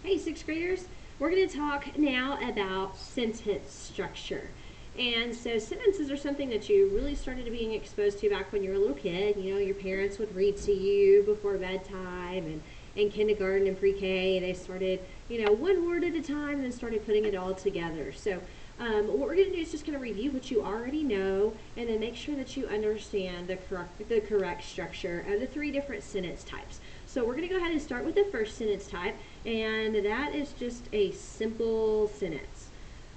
Hey, sixth graders, we're going to talk now about sentence structure. And so sentences are something that you really started being exposed to back when you were a little kid. You know, your parents would read to you before bedtime, and in kindergarten and pre-K, they started, one word at a time and then started putting it all together. So what we're going to do is just going to review what you already know and then make sure that you understand the correct structure of the three different sentence types. So we're going to go ahead and start with the first sentence type, and that is just a simple sentence.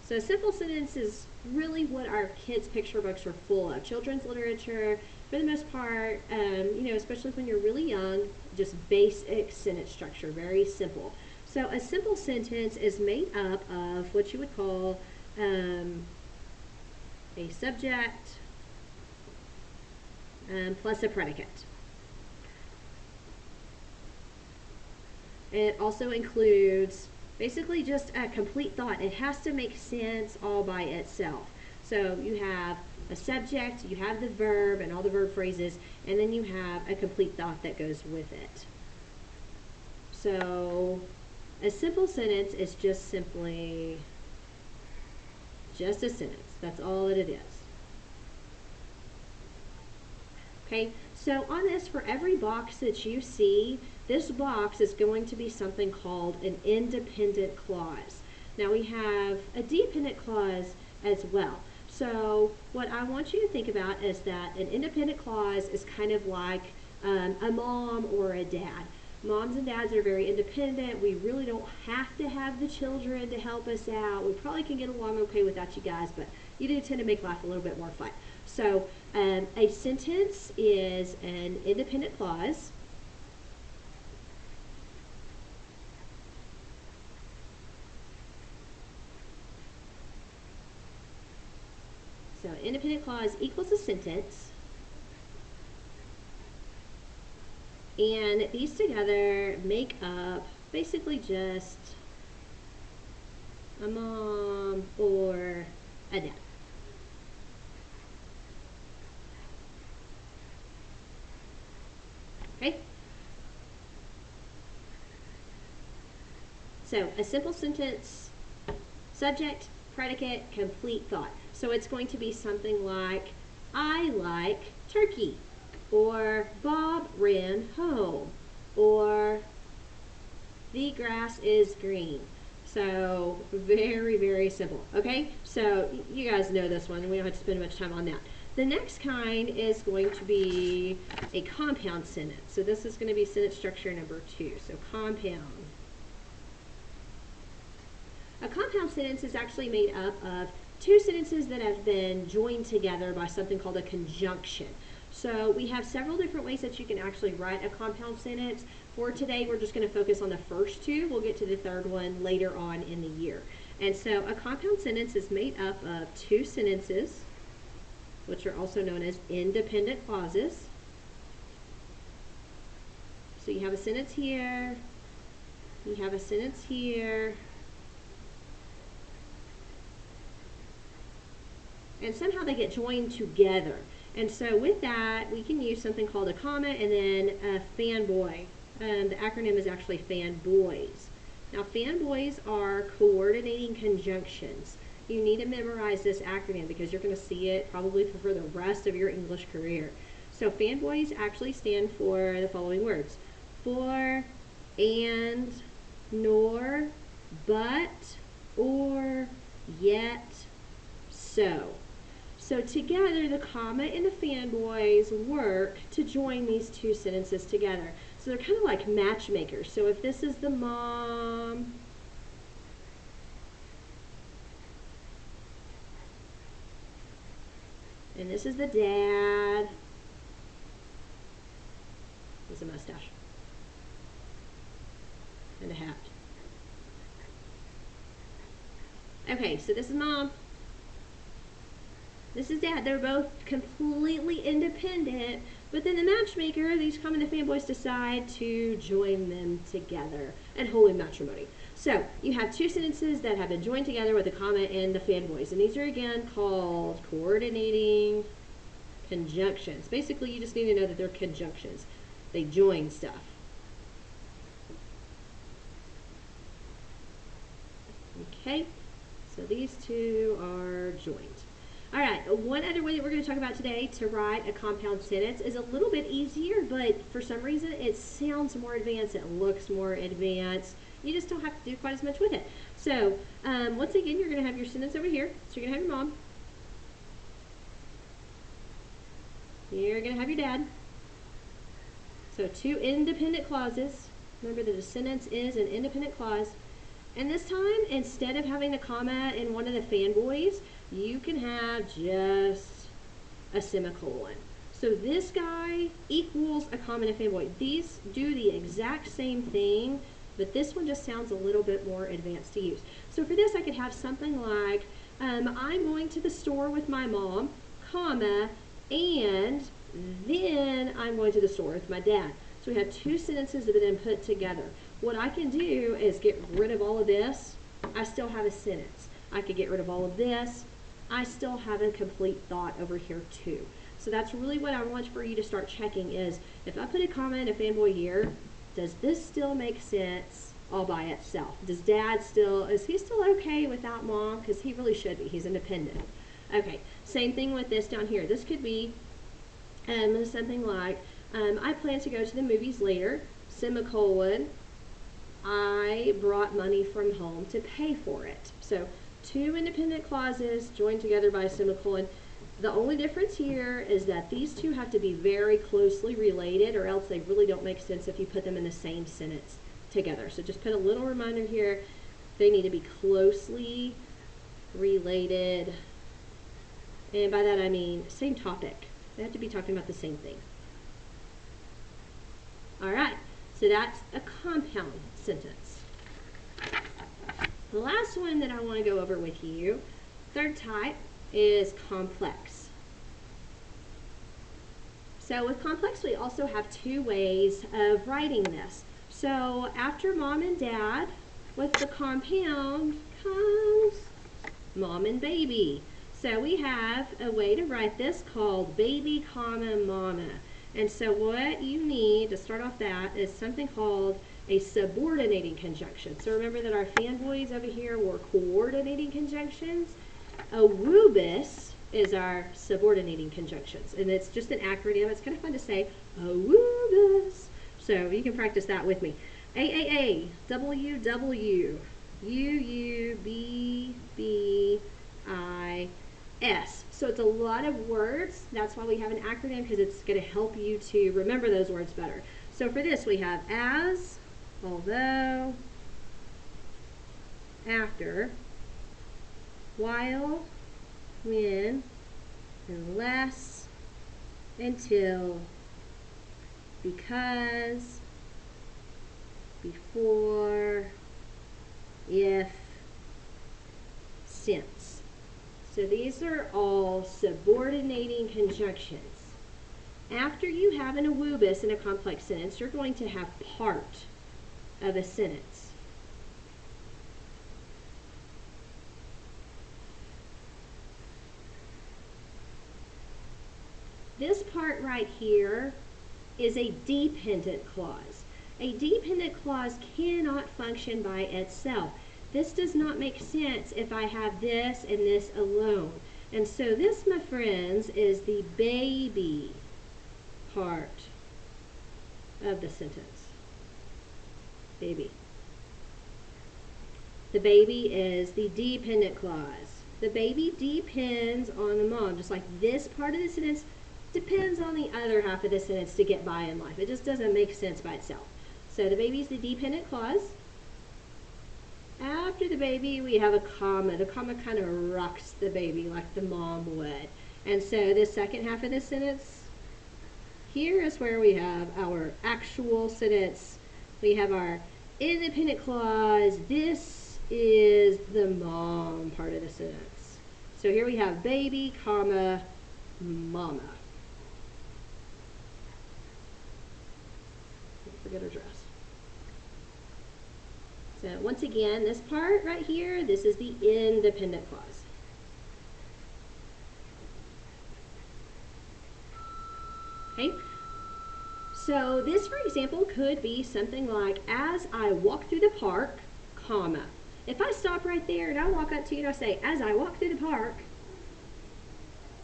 So a simple sentence is really what our kids' picture books are full of. Children's literature, for the most part, especially when you're really young, just basic sentence structure, very simple. So a simple sentence is made up of what you would call a subject plus a predicate. It also includes basically just a complete thought. It has to make sense all by itself. So you have a subject, you have the verb and all the verb phrases, and then you have a complete thought that goes with it. So a simple sentence is just simply just a sentence. That's all that it is. Okay, so on this, for every box that you see, this box is going to be something called an independent clause. Now we have a dependent clause as well. So what I want you to think about is that an independent clause is kind of like a mom or a dad. Moms and dads are very independent. We really don't have to have the children to help us out. We probably can get along okay without you guys, but you do tend to make life a little bit more fun. So a sentence is an independent clause. So independent clause equals a sentence. And these together make up basically just a mom or a dad. Okay? So a simple sentence, subject, predicate, complete thought. So it's going to be something like, I like turkey, or Bob ran home, or the grass is green. So very, very simple. Okay, so you guys know this one, and we don't have to spend much time on that. The next kind is going to be a compound sentence. So this is going to be sentence structure number 2. So compound. A compound sentence is actually made up of two sentences that have been joined together by something called a conjunction. So we have several different ways that you can actually write a compound sentence. For today, we're just going to focus on the first two. We'll get to the third one later on in the year. And so a compound sentence is made up of two sentences, which are also known as independent clauses. So you have a sentence here, you have a sentence here, and somehow they get joined together. And so with that, we can use something called a comma and then a fanboy. The acronym is actually fanboys. Now fanboys are coordinating conjunctions. You need to memorize this acronym because you're going to see it probably for the rest of your English career. So fanboys actually stand for the following words: for, and, nor, but, or, yet, so. So together, the comma and the fanboys work to join these two sentences together. So they're kind of like matchmakers. So if this is the mom, and this is the dad, there's a mustache and a hat. Okay, so this is mom. This is dad. They're both completely independent, but then the matchmaker, these comma and the fanboys, decide to join them together in holy matrimony. So you have two sentences that have been joined together with the comma and the fanboys, and these are again called coordinating conjunctions. Basically, you just need to know that they're conjunctions. They join stuff. Okay, so these two are joined. All right, one other way that we're going to talk about today to write a compound sentence is a little bit easier, but for some reason it sounds more advanced, it looks more advanced. You just don't have to do quite as much with it. So, once again, you're going to have your sentence over here. So you're going to have your mom. You're going to have your dad. So two independent clauses. Remember that a sentence is an independent clause. And this time, instead of having the comma in one of the fanboys, you can have just a semicolon. So this guy equals a comma in a fanboy. These do the exact same thing, but this one just sounds a little bit more advanced to use. So for this, I could have something like, I'm going to the store with my mom, comma, and then I'm going to the store with my dad. So we have two sentences that have been put together. What I can do is get rid of all of this. I still have a sentence. I could get rid of all of this. I still have a complete thought over here too. So that's really what I want for you to start checking is, if I put a comma in a fanboy here, does this still make sense all by itself? Does dad still, is he still okay without mom? Because he really should be. He's independent. Okay, same thing with this down here. This could be something like, I plan to go to the movies later, semicolon, I brought money from home to pay for it. So two independent clauses joined together by a semicolon. The only difference here is that these two have to be very closely related, or else they really don't make sense if you put them in the same sentence together. So just put a little reminder here. They need to be closely related. And by that I mean same topic. They have to be talking about the same thing. All right, so that's a compound sentence. The last one that I want to go over with you, third type, is complex. So with complex, we also have two ways of writing this. So after mom and dad, with the compound comes mom and baby. So we have a way to write this called baby, comma, mama. And so what you need to start off that is something called a subordinating conjunction. So remember that our fanboys over here were coordinating conjunctions. A woobus is our subordinating conjunctions. And it's just an acronym. It's kind of fun to say, a woobus. So you can practice that with me. AAA, WW, UUBBIS. So it's a lot of words. That's why we have an acronym, because it's going to help you to remember those words better. So for this, we have as, although, after, while, when, unless, until, because, before, if, since. So these are all subordinating conjunctions. After you have an awoobus in a complex sentence, you're going to have part of a sentence. This part right here is a dependent clause. A dependent clause cannot function by itself. This does not make sense if I have this and this alone. And so this, my friends, is the baby part of the sentence. Baby. The baby is the dependent clause. The baby depends on the mom, just like this part of the sentence depends on the other half of the sentence to get by in life. It just doesn't make sense by itself. So the baby is the dependent clause. After the baby, we have a comma. The comma kind of rocks the baby like the mom would. And so the second half of the sentence, here is where we have our actual sentence. We have our independent clause. This is the mom part of the sentence. So here we have baby, comma, mama. Don't forget our dress. So once again, this part right here, this is the independent clause. Okay, so this, for example, could be something like, as I walk through the park, comma, If I stop right there and I walk up to you and I say, as I walk through the park,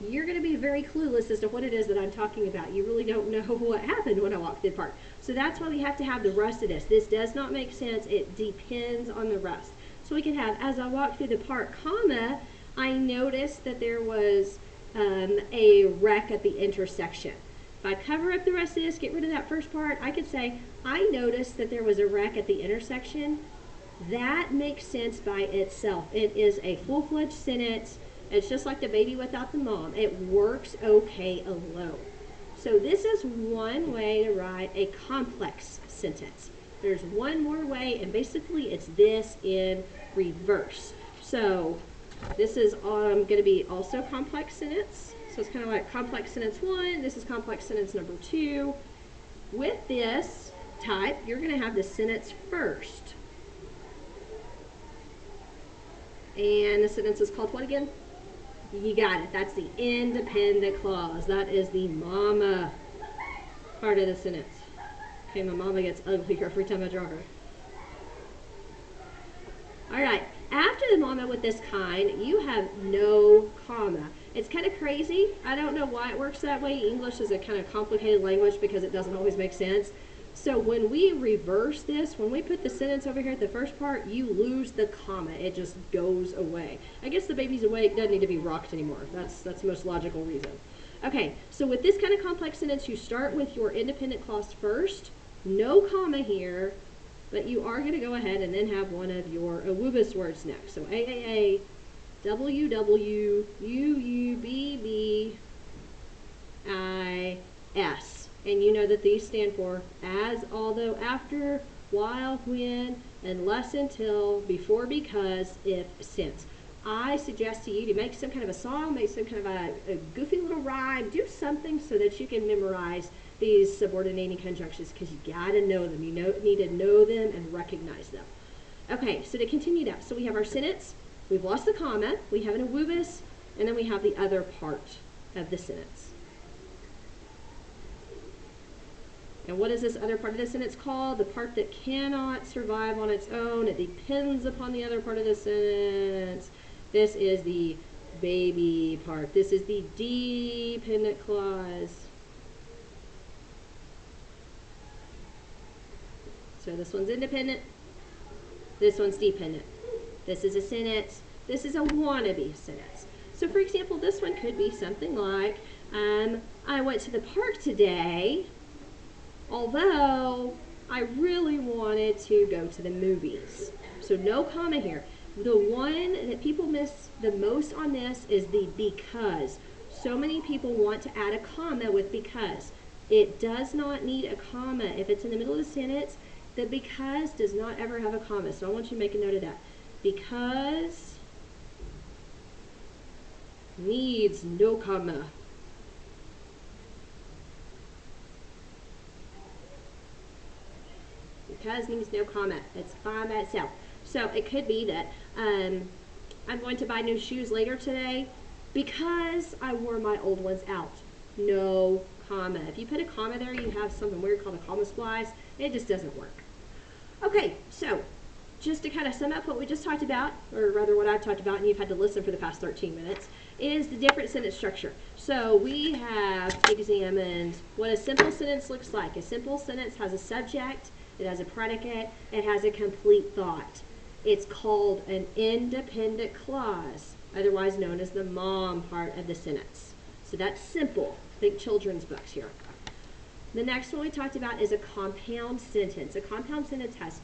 you're going to be very clueless as to what it is that I'm talking about. You really don't know what happened when I walked through the park. So that's why we have to have the rest of this. This does not make sense. It depends on the rest. So we can have, as I walked through the park, comma, I noticed that there was a wreck at the intersection. If I cover up the rest of this, get rid of that first part, I could say, I noticed that there was a wreck at the intersection. That makes sense by itself. It is a full-fledged sentence. It's just like the baby without the mom. It works okay alone. So this is one way to write a complex sentence. There's one more way, and basically it's this in reverse. So this is going to be also complex sentence. So it's kind of like complex sentence 1. This is complex sentence number 2. With this type, you're going to have the sentence first. And the sentence is called what again? You got it. That's the independent clause. That is the mama part of the sentence. Okay, my mama gets uglier every time I draw her. All right. After the mama with this kind, you have no comma. It's kind of crazy. I don't know why it works that way. English is a kind of complicated language because it doesn't always make sense. So when we reverse this, when we put the sentence over here at the first part, you lose the comma. It just goes away. I guess the baby's awake, doesn't need to be rocked anymore. That's the most logical reason. Okay, so with this kind of complex sentence, you start with your independent clause first. No comma here, but you are going to go ahead and then have one of your awubis words next. So AAA, WW, UUBBIS. And you know that these stand for as, although, after, while, when, unless, until, before, because, if, since. I suggest to you to make some kind of a song, make some kind of a goofy little rhyme, do something so that you can memorize these subordinating conjunctions, because you got to know them. You need to know them and recognize them. Okay, so to continue that, so we have our sentence, we've lost the comma, we have an awubis, and then we have the other part of the sentence. And what is this other part of the sentence called? The part that cannot survive on its own. It depends upon the other part of the sentence. This is the baby part. This is the dependent clause. So this one's independent. This one's dependent. This is a sentence. This is a wannabe sentence. So for example, this one could be something like, I went to the park today, although I really wanted to go to the movies. So no comma here. The one that people miss the most on this is the because. So many people want to add a comma with because. It does not need a comma. If it's in the middle of the sentence, the because does not ever have a comma. So I want you to make a note of that. Because needs no comma. Because needs no comma. It's fine by itself. So it could be that I'm going to buy new shoes later today because I wore my old ones out. No comma. If you put a comma there, you have something weird called a comma splice. It just doesn't work. Okay, so just to kind of sum up what we just talked about, or rather what I've talked about and you've had to listen for the past 13 minutes, is the different sentence structure. So we have examined what a simple sentence looks like. A simple sentence has a subject, it has a predicate, it has a complete thought. It's called an independent clause, otherwise known as the mom part of the sentence. So that's simple. Think children's books here. The next one we talked about is a compound sentence. A compound sentence has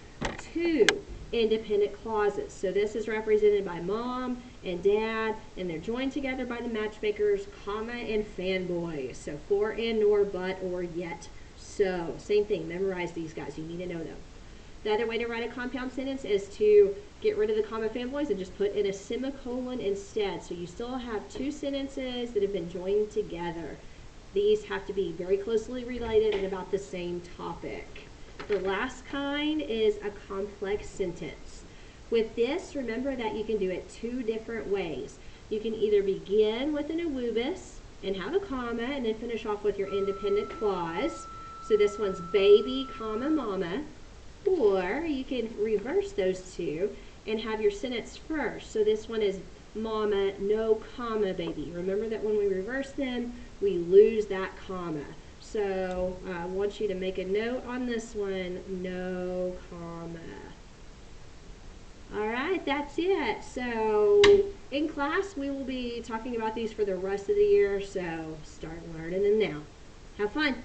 two independent clauses. So this is represented by mom and dad, and they're joined together by the matchmakers, comma, and fanboys. So for, and, nor, but, or, yet. So same thing, memorize these guys. You need to know them. The other way to write a compound sentence is to get rid of the comma fanboys and just put in a semicolon instead. So you still have two sentences that have been joined together. These have to be very closely related and about the same topic. The last kind is a complex sentence. With this, remember that you can do it two different ways. You can either begin with an awubis and have a comma and then finish off with your independent clause. So this one's baby, comma, mama. Or you can reverse those two and have your sentence first. So this one is mama, no comma, baby. Remember that when we reverse them, we lose that comma. So I want you to make a note on this one, no comma. All right, that's it. So in class, we will be talking about these for the rest of the year. So start learning them now. Have fun.